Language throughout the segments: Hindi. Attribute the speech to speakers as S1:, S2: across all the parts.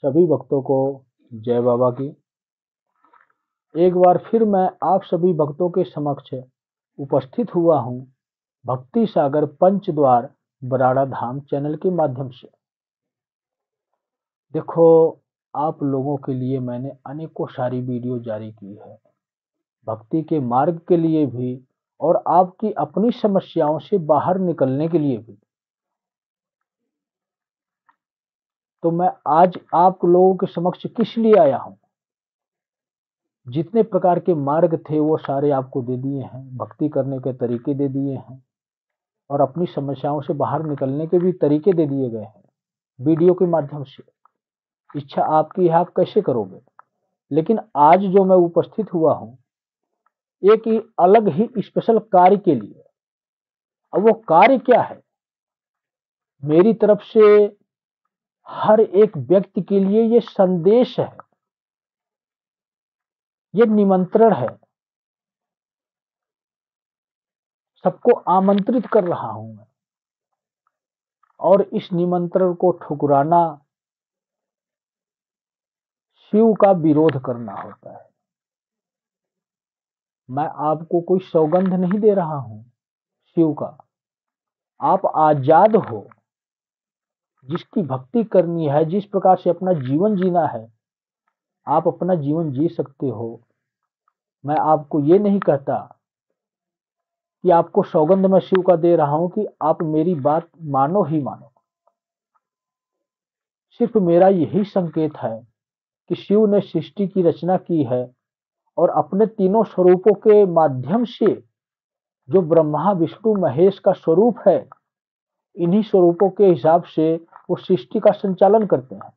S1: सभी भक्तों को जय बाबा की। एक बार फिर मैं आप सभी भक्तों के समक्ष उपस्थित हुआ हूँ भक्ति सागर पंचद्वार बराड़ा धाम चैनल के माध्यम से। देखो, आप लोगों के लिए मैंने अनेकों सारी वीडियो जारी की है, भक्ति के मार्ग के लिए भी और आपकी अपनी समस्याओं से बाहर निकलने के लिए भी। तो मैं आज आप लोगों के समक्ष किस लिए आया हूँ? जितने प्रकार के मार्ग थे वो सारे आपको दे दिए हैं, भक्ति करने के तरीके दे दिए हैं और अपनी समस्याओं से बाहर निकलने के भी तरीके दे दिए गए हैं वीडियो के माध्यम से। इच्छा आपकी है, आप कैसे करोगे। लेकिन आज जो मैं उपस्थित हुआ हूँ एक ही अलग ही स्पेशल कार्य के लिए। अब वो कार्य क्या है? मेरी तरफ से हर एक व्यक्ति के लिए ये संदेश है, ये निमंत्रण है, सबको आमंत्रित कर रहा हूं मैं। और इस निमंत्रण को ठुकराना शिव का विरोध करना होता है। मैं आपको कोई सौगंध नहीं दे रहा हूं शिव का। आप आजाद हो, जिसकी भक्ति करनी है, जिस प्रकार से अपना जीवन जीना है, आप अपना जीवन जी सकते हो। मैं आपको ये नहीं कहता कि आपको सौगंध मैं शिव का दे रहा हूं कि आप मेरी बात मानो ही मानो। सिर्फ मेरा यही संकेत है कि शिव ने सृष्टि की रचना की है और अपने तीनों स्वरूपों के माध्यम से, जो ब्रह्मा विष्णु महेश का स्वरूप है, इन्हीं स्वरूपों के हिसाब से वो सृष्टि का संचालन करते हैं।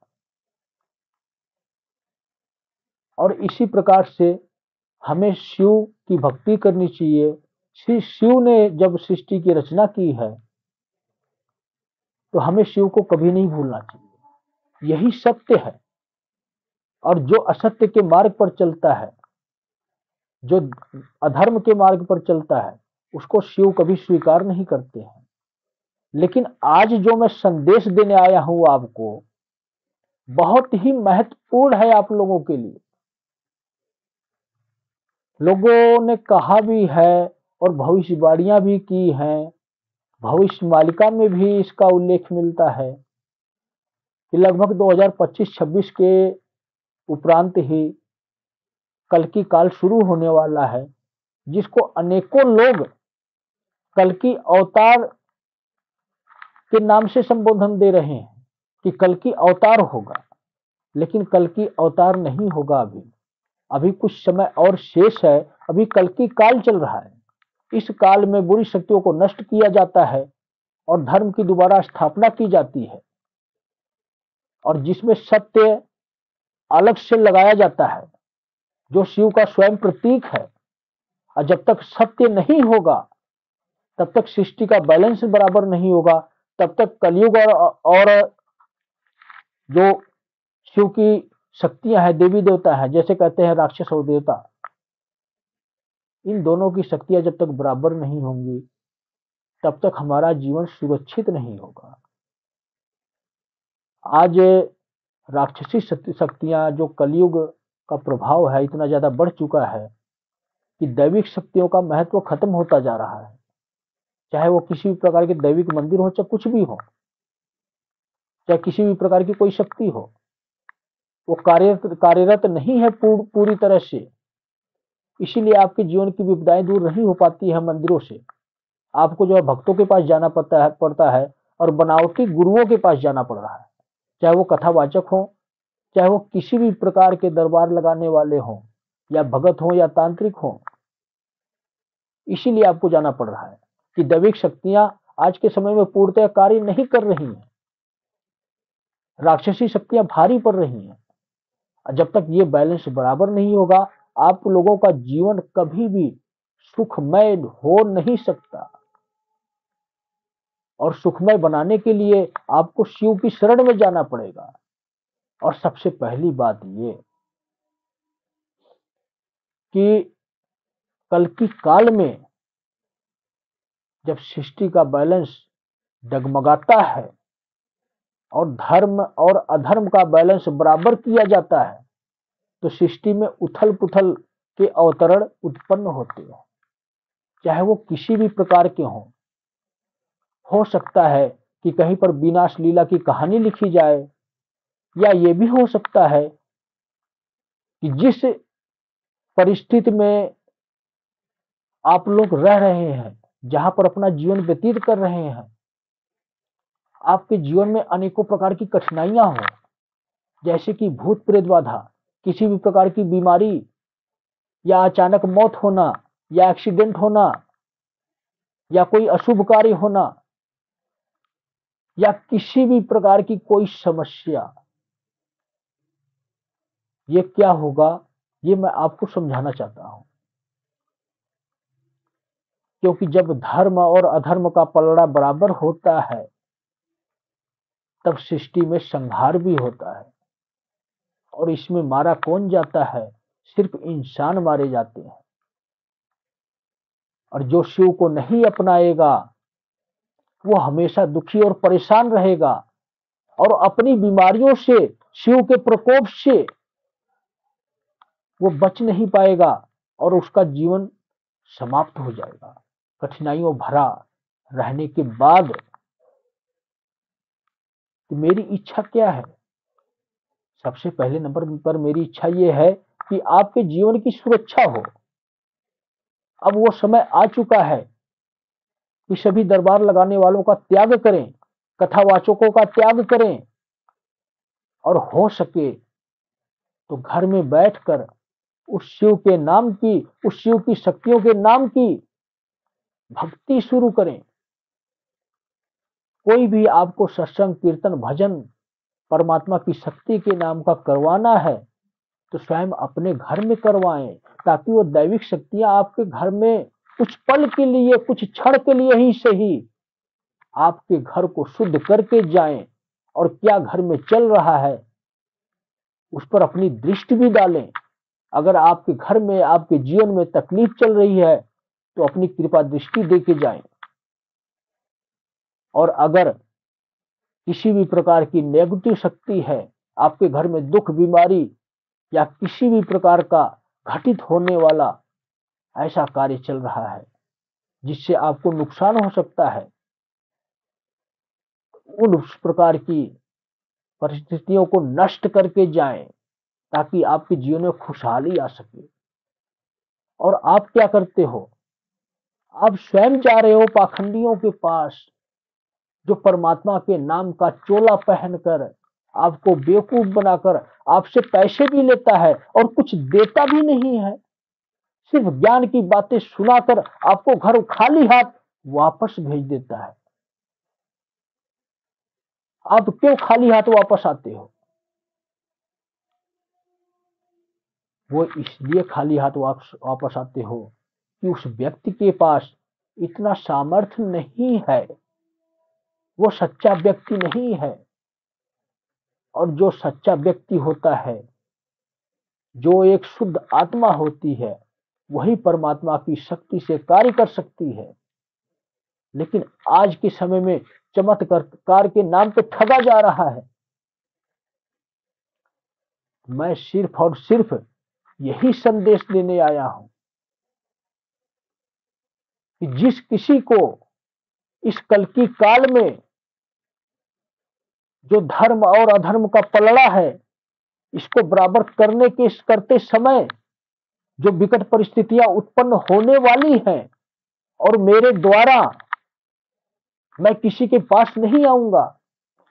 S1: और इसी प्रकार से हमें शिव की भक्ति करनी चाहिए। श्री शिव ने जब सृष्टि की रचना की है तो हमें शिव को कभी नहीं भूलना चाहिए। यही सत्य है। और जो असत्य के मार्ग पर चलता है, जो अधर्म के मार्ग पर चलता है, उसको शिव कभी स्वीकार नहीं करते हैं। लेकिन आज जो मैं संदेश देने आया हूं आपको, बहुत ही महत्वपूर्ण है आप लोगों के लिए। लोगों ने कहा भी है और भविष्यवाणियां भी की हैं, भविष्य मालिका में भी इसका उल्लेख मिलता है कि लगभग 2025-26 के उपरांत ही कल्कि काल शुरू होने वाला है, जिसको अनेकों लोग कल्कि अवतार के नाम से संबोधन दे रहे हैं कि कल्कि अवतार होगा। लेकिन कल्कि अवतार नहीं होगा। अभी कुछ समय और शेष है। अभी कल्कि काल चल रहा है। इस काल में बुरी शक्तियों को नष्ट किया जाता है और धर्म की दोबारा स्थापना की जाती है, और जिसमें सत्य अलग से लगाया जाता है, जो शिव का स्वयं प्रतीक है। और जब तक सत्य नहीं होगा, तब तक सृष्टि का बैलेंस बराबर नहीं होगा, तब तक कलयुग और जो शिव की शक्तियां हैं, देवी देवता है, जैसे कहते हैं राक्षस और देवता, इन दोनों की शक्तियां जब तक बराबर नहीं होंगी, तब तक हमारा जीवन सुरक्षित नहीं होगा। आज राक्षसी शक्तियां, जो कलयुग का प्रभाव है, इतना ज्यादा बढ़ चुका है कि दैविक शक्तियों का महत्व खत्म होता जा रहा है। चाहे वो किसी भी प्रकार के दैविक मंदिर हो, चाहे कुछ भी हो, चाहे किसी भी प्रकार की कोई शक्ति हो, वो कार्यरत नहीं है पूरी तरह से। इसीलिए आपके जीवन की विपदाएं दूर नहीं हो पाती है मंदिरों से। आपको जो है भक्तों के पास जाना पड़ता है और बनावटी गुरुओं के पास जाना पड़ रहा है। चाहे वो कथावाचक हो, चाहे वो किसी भी प्रकार के दरबार लगाने वाले हों, या भगत हो या तांत्रिक हो। इसीलिए आपको जाना पड़ रहा है कि दैविक शक्तियां आज के समय में पूर्णतः कार्य नहीं कर रही हैं। राक्षसी शक्तियां भारी पड़ रही हैं। जब तक ये बैलेंस बराबर नहीं होगा, आप लोगों का जीवन कभी भी सुखमय हो नहीं सकता। और सुखमय बनाने के लिए आपको शिव की शरण में जाना पड़ेगा। और सबसे पहली बात ये कि कल्कि काल में जब सृष्टि का बैलेंस डगमगाता है, और धर्म और अधर्म का बैलेंस बराबर किया जाता है तो सृष्टि में उथल पुथल के अवतरण उत्पन्न होते हैं, चाहे वो किसी भी प्रकार के हों। हो सकता है कि कहीं पर विनाश लीला की कहानी लिखी जाए, या ये भी हो सकता है कि जिस परिस्थिति में आप लोग रह रहे हैं, जहां पर अपना जीवन व्यतीत कर रहे हैं, आपके जीवन में अनेकों प्रकार की कठिनाइयां हो, जैसे कि भूत प्रेत बाधा, किसी भी प्रकार की बीमारी, या अचानक मौत होना, या एक्सीडेंट होना, या कोई अशुभ कार्य होना, या किसी भी प्रकार की कोई समस्या। ये क्या होगा, ये मैं आपको समझाना चाहता हूं। क्योंकि जब धर्म और अधर्म का पलड़ा बराबर होता है तब सृष्टि में संहार भी होता है, और इसमें मारा कौन जाता है? सिर्फ इंसान मारे जाते हैं। और जो शिव को नहीं अपनाएगा वो हमेशा दुखी और परेशान रहेगा, और अपनी बीमारियों से, शिव के प्रकोप से वो बच नहीं पाएगा, और उसका जीवन समाप्त हो जाएगा कठिनाइयों भरा रहने के बाद। तो मेरी इच्छा क्या है? सबसे पहले नंबर पर मेरी इच्छा ये है कि आपके जीवन की सुरक्षा हो। अब वो समय आ चुका है कि सभी दरबार लगाने वालों का त्याग करें, कथावाचकों का त्याग करें, और हो सके तो घर में बैठकर उस शिव के नाम की, उस शिव की शक्तियों के नाम की भक्ति शुरू करें। कोई भी आपको सत्संग, कीर्तन, भजन परमात्मा की शक्ति के नाम का करवाना है तो स्वयं अपने घर में करवाएं, ताकि वो दैविक शक्तियां आपके घर में कुछ पल के लिए, कुछ क्षण के लिए ही सही आपके घर को शुद्ध करके जाएं, और क्या घर में चल रहा है उस पर अपनी दृष्टि भी डालें। अगर आपके घर में, आपके जीवन में तकलीफ चल रही है तो अपनी कृपा दृष्टि दे के जाएं। और अगर किसी भी प्रकार की नेगेटिव शक्ति है, आपके घर में दुख, बीमारी या किसी भी प्रकार का घटित होने वाला ऐसा कार्य चल रहा है जिससे आपको नुकसान हो सकता है, उन उस प्रकार की परिस्थितियों को नष्ट करके जाएं, ताकि आपके जीवन में खुशहाली आ सके। और आप क्या करते हो? आप स्वयं जा रहे हो पाखंडियों के पास, जो परमात्मा के नाम का चोला पहनकर आपको बेवकूफ बनाकर आपसे पैसे भी लेता है और कुछ देता भी नहीं है, सिर्फ ज्ञान की बातें सुनाकर आपको घर खाली हाथ वापस भेज देता है। आप क्यों खाली हाथ वापस आते हो? वो इसलिए खाली हाथ वापस आते हो कि उस व्यक्ति के पास इतना सामर्थ्य नहीं है, वो सच्चा व्यक्ति नहीं है। और जो सच्चा व्यक्ति होता है, जो एक शुद्ध आत्मा होती है, वही परमात्मा की शक्ति से कार्य कर सकती है। लेकिन आज के समय में चमत्कार के नाम पे ठगा जा रहा है। मैं सिर्फ और सिर्फ यही संदेश देने आया हूं कि जिस किसी को इस कल की काल में जो धर्म और अधर्म का पलड़ा है, इसको बराबर करते समय जो विकट परिस्थितियां उत्पन्न होने वाली हैं, और मेरे द्वारा मैं किसी के पास नहीं आऊंगा,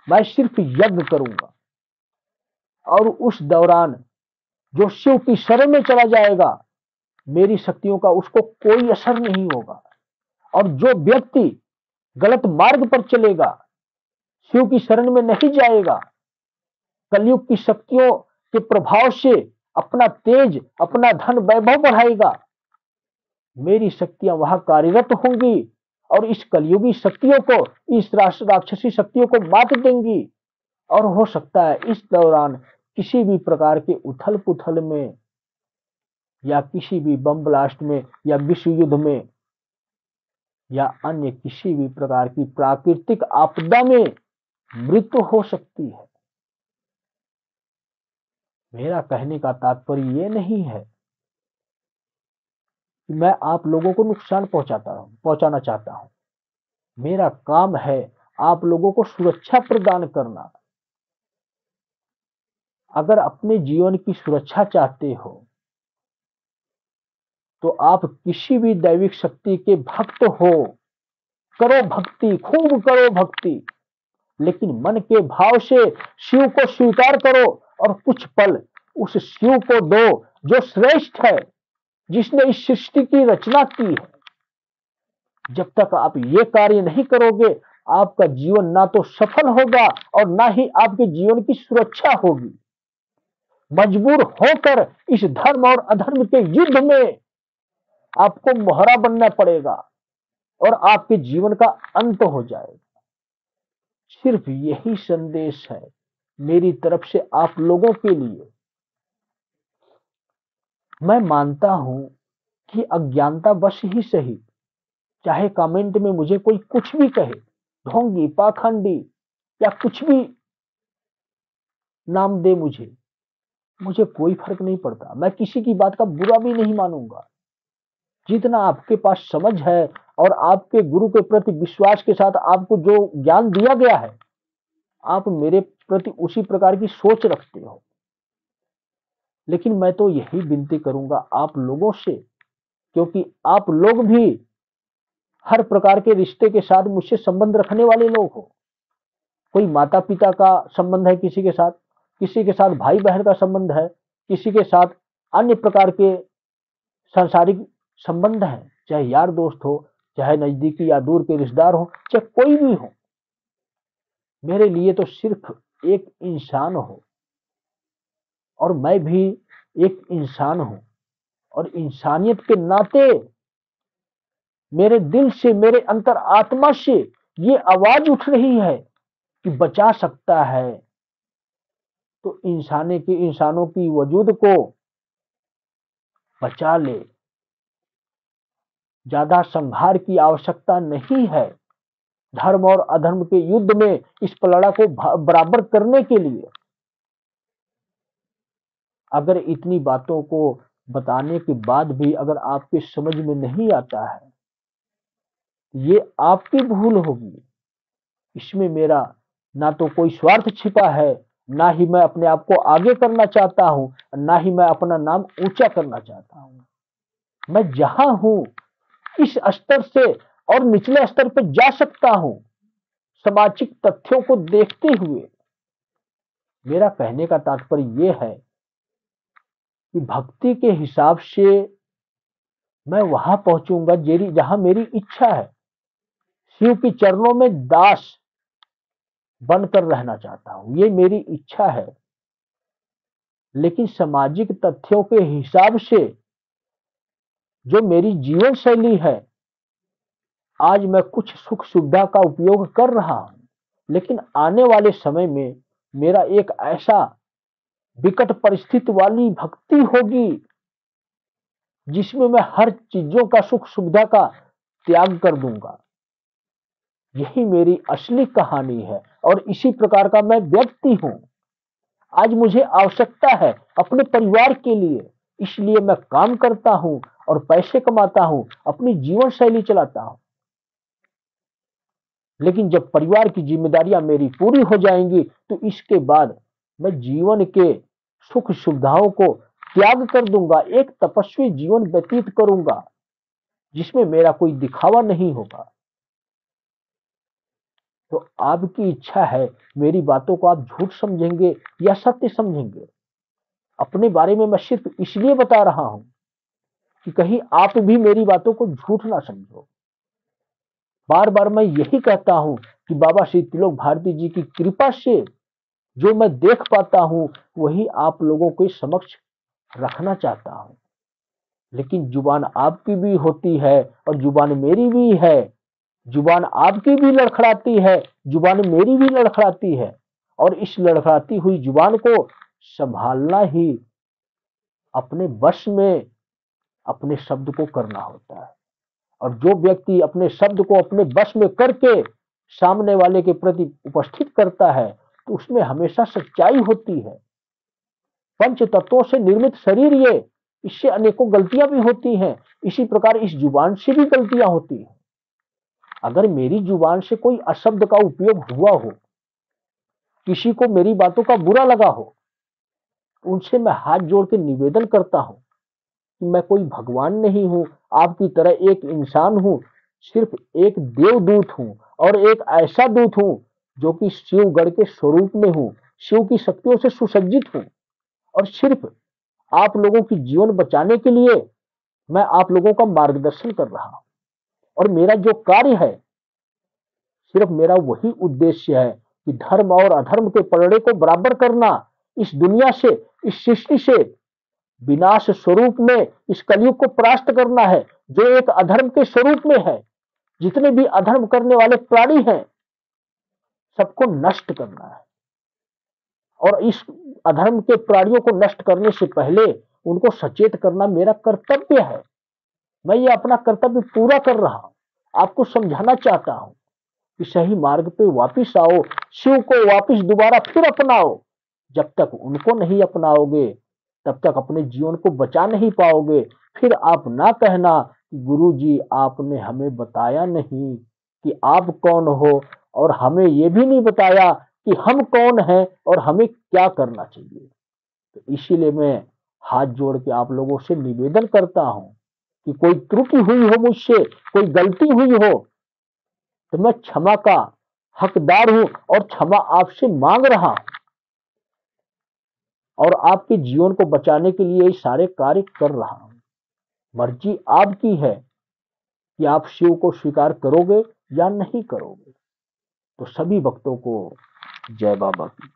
S1: मैं सिर्फ यज्ञ करूंगा। और उस दौरान जो शिव की शरण में चला जाएगा, मेरी शक्तियों का उसको कोई असर नहीं होगा। और जो व्यक्ति गलत मार्ग पर चलेगा, शिव की शरण में नहीं जाएगा, कलयुग की शक्तियों के प्रभाव से अपना तेज, अपना धन वैभव बढ़ाएगा, मेरी शक्तियां वहां कार्यरत होंगी और इस कलयुगी शक्तियों को, इस राक्षसी शक्तियों को मात देंगी। और हो सकता है इस दौरान किसी भी प्रकार के उथल पुथल में, या किसी भी बम ब्लास्ट में, या विश्व युद्ध में, या अन्य किसी भी प्रकार की प्राकृतिक आपदा में मृत्यु हो सकती है। मेरा कहने का तात्पर्य ये नहीं है कि मैं आप लोगों को नुकसान पहुंचाना चाहता हूं। मेरा काम है आप लोगों को सुरक्षा प्रदान करना। अगर अपने जीवन की सुरक्षा चाहते हो तो आप किसी भी दैविक शक्ति के भक्त हो, करो भक्ति, खूब करो भक्ति, लेकिन मन के भाव से शिव को स्वीकार करो और कुछ पल उस शिव को दो जो श्रेष्ठ है, जिसने इस सृष्टि की रचना की है। जब तक आप ये कार्य नहीं करोगे, आपका जीवन ना तो सफल होगा और ना ही आपके जीवन की सुरक्षा होगी। मजबूर होकर इस धर्म और अधर्म के युद्ध में आपको मोहरा बनना पड़ेगा और आपके जीवन का अंत हो जाएगा। सिर्फ यही संदेश है मेरी तरफ से आप लोगों के लिए। मैं मानता हूं कि अज्ञानता वश ही सही, चाहे कमेंट में मुझे कोई कुछ भी कहे, ढोंगी, पाखंडी या कुछ भी नाम दे, मुझे कोई फर्क नहीं पड़ता। मैं किसी की बात का बुरा भी नहीं मानूंगा। जितना आपके पास समझ है और आपके गुरु के प्रति विश्वास के साथ आपको जो ज्ञान दिया गया है, आप मेरे प्रति उसी प्रकार की सोच रखते हो। लेकिन मैं तो यही विनती करूंगा आप लोगों से, क्योंकि आप लोग भी हर प्रकार के रिश्ते के साथ मुझसे संबंध रखने वाले लोग हो। कोई माता पिता का संबंध है किसी के साथ भाई बहन का संबंध है, किसी के साथ अन्य प्रकार के सांसारिक संबंध है, चाहे यार दोस्त हो, चाहे नजदीकी या दूर के रिश्तेदार हो, चाहे कोई भी हो। मेरे लिए तो सिर्फ एक इंसान हो और मैं भी एक इंसान हूं, और इंसानियत के नाते मेरे दिल से, मेरे अंतर आत्मा से ये आवाज उठ रही है कि बचा सकता है तो इंसानों की वजूद को बचा ले। ज्यादा संहार की आवश्यकता नहीं है धर्म और अधर्म के युद्ध में इस पलड़ा को बराबर करने के लिए। अगर इतनी बातों को बताने के बाद भी अगर आपके समझ में नहीं आता है, ये आपकी भूल होगी। इसमें मेरा ना तो कोई स्वार्थ छिपा है, ना ही मैं अपने आप को आगे करना चाहता हूं, ना ही मैं अपना नाम ऊंचा करना चाहता हूं। मैं जहां हूं इस स्तर से और निचले स्तर पर जा सकता हूं, सामाजिक तथ्यों को देखते हुए। मेरा कहने का तात्पर्य यह है कि भक्ति के हिसाब से मैं वहां पहुंचूंगा जहां मेरी इच्छा है। शिव के चरणों में दास बनकर रहना चाहता हूं, ये मेरी इच्छा है। लेकिन सामाजिक तथ्यों के हिसाब से जो मेरी जीवन शैली है, आज मैं कुछ सुख सुविधा का उपयोग कर रहा हूं, लेकिन आने वाले समय में मेरा एक ऐसा विकट परिस्थिति वाली भक्ति होगी जिसमें मैं हर चीजों का, सुख सुविधा का त्याग कर दूंगा। यही मेरी असली कहानी है और इसी प्रकार का मैं व्यक्ति हूं। आज मुझे आवश्यकता है अपने परिवार के लिए, इसलिए मैं काम करता हूं और पैसे कमाता हूं, अपनी जीवन शैली चलाता हूं। लेकिन जब परिवार की जिम्मेदारियां मेरी पूरी हो जाएंगी तो इसके बाद मैं जीवन के सुख सुविधाओं को त्याग कर दूंगा, एक तपस्वी जीवन व्यतीत करूंगा जिसमें मेरा कोई दिखावा नहीं होगा। तो आपकी इच्छा है मेरी बातों को आप झूठ समझेंगे या सत्य समझेंगे। अपने बारे में मैं सिर्फ इसलिए बता रहा हूं कि कहीं आप भी मेरी बातों को झूठ ना समझो। बार बार मैं यही कहता हूं कि बाबा श्री त्रिलोक भारती जी की कृपा से जो मैं देख पाता हूं वही आप लोगों के समक्ष रखना चाहता हूं। लेकिन जुबान आपकी भी होती है और जुबान मेरी भी है। जुबान आपकी भी लड़खड़ाती है, जुबान मेरी भी लड़खड़ाती है, और इस लड़खड़ाती हुई जुबान को संभालना ही अपने वश में अपने शब्द को करना होता है। और जो व्यक्ति अपने शब्द को अपने वश में करके सामने वाले के प्रति उपस्थित करता है तो उसमें हमेशा सच्चाई होती है। पंच तत्वों से निर्मित शरीर ये, इससे अनेकों गलतियां भी होती हैं। इसी प्रकार इस जुबान से भी गलतियां होती हैं। अगर मेरी जुबान से कोई अशब्द का उपयोग हुआ हो, किसी को मेरी बातों का बुरा लगा हो, उनसे मैं हाथ जोड़ के निवेदन करता हूं कि मैं कोई भगवान नहीं हूं, आपकी तरह एक इंसान हूं, सिर्फ एक देवदूत हूं और एक ऐसा दूत हूं जो कि शिवगढ़ के स्वरूप में हूं, शिव की शक्तियों से सुसज्जित हूं और सिर्फ आप लोगों की जीवन बचाने के लिए मैं आप लोगों का मार्गदर्शन कर रहा हूं। और मेरा जो कार्य है, सिर्फ मेरा वही उद्देश्य है कि धर्म और अधर्म के पलड़े को बराबर करना, इस दुनिया से, इस सृष्टि से विनाश स्वरूप में इस कलयुग को परास्त करना है जो एक अधर्म के स्वरूप में है। जितने भी अधर्म करने वाले प्राणी हैं सबको नष्ट करना है और इस अधर्म के प्राणियों को नष्ट करने से पहले उनको सचेत करना मेरा कर्तव्य है। मैं ये अपना कर्तव्य पूरा कर रहा हूं। आपको समझाना चाहता हूं कि सही मार्ग पे वापिस आओ, शिव को वापिस दोबारा फिर अपनाओ। जब तक उनको नहीं अपनाओगे तब तक अपने जीवन को बचा नहीं पाओगे। फिर आप ना कहना कि गुरु जी आपने हमें बताया नहीं कि आप कौन हो और हमें ये भी नहीं बताया कि हम कौन हैं और हमें क्या करना चाहिए। तो इसीलिए मैं हाथ जोड़ के आप लोगों से निवेदन करता हूं कि कोई त्रुटि हुई हो मुझसे, कोई गलती हुई हो तो मैं क्षमा का हकदार हूं और क्षमा आपसे मांग रहा हूं और आपके जीवन को बचाने के लिए ये सारे कार्य कर रहा हूं। मर्जी आपकी है कि आप शिव को स्वीकार करोगे या नहीं करोगे। तो सभी भक्तों को जय बाबा की।